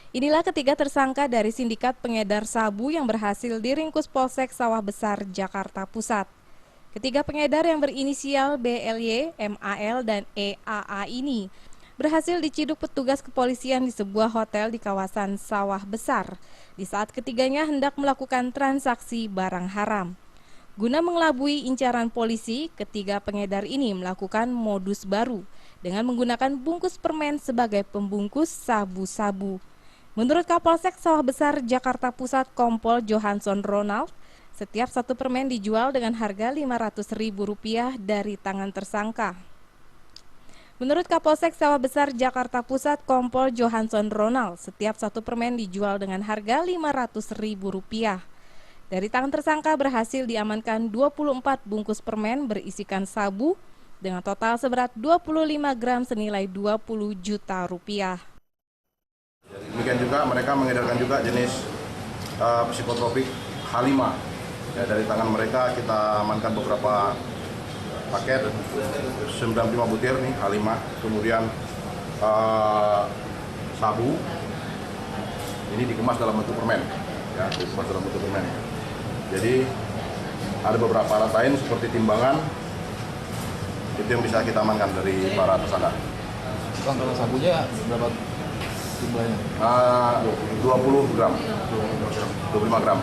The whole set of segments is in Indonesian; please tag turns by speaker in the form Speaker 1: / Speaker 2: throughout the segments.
Speaker 1: Inilah ketiga tersangka dari sindikat pengedar sabu yang berhasil diringkus Polsek Sawah Besar, Jakarta Pusat. Ketiga pengedar yang berinisial BLY, MAL, dan EAA ini berhasil diciduk petugas kepolisian di sebuah hotel di kawasan Sawah Besar di saat ketiganya hendak melakukan transaksi barang haram. Guna mengelabui incaran polisi, ketiga pengedar ini melakukan modus baru dengan menggunakan bungkus permen sebagai pembungkus sabu-sabu. Menurut Kapolsek Sawah Besar Jakarta Pusat Kompol Johansson Ronald, setiap satu permen dijual dengan harga Rp500.000 dari tangan tersangka. Menurut Kapolsek Sawah Besar Jakarta Pusat Kompol Johansson Ronald, setiap satu permen dijual dengan harga Rp500.000. Dari tangan tersangka berhasil diamankan 24 bungkus permen berisikan sabu dengan total seberat 25 gram senilai Rp20 juta.
Speaker 2: Demikian juga mereka mengedarkan juga jenis psikotropik H5. Ya, dari tangan mereka kita amankan beberapa paket 95 butir nih H5, kemudian sabu ini dikemas dalam bentuk permen, ya, dikemas dalam bentuk permen. Jadi ada beberapa alat lain seperti timbangan itu yang bisa kita amankan dari para tersangka.
Speaker 3: Bang, kalau sabunya berapa jumlahnya?
Speaker 2: 20 gram, 25 gram.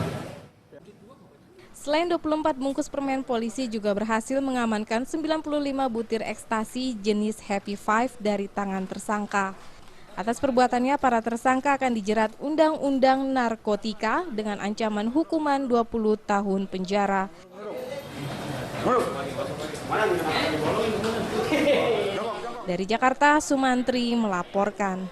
Speaker 1: Selain 24 bungkus permen, polisi juga berhasil mengamankan 95 butir ekstasi jenis Happy Five dari tangan tersangka. Atas perbuatannya, para tersangka akan dijerat Undang-Undang Narkotika dengan ancaman hukuman 20 tahun penjara. Dari Jakarta, Sumantri melaporkan.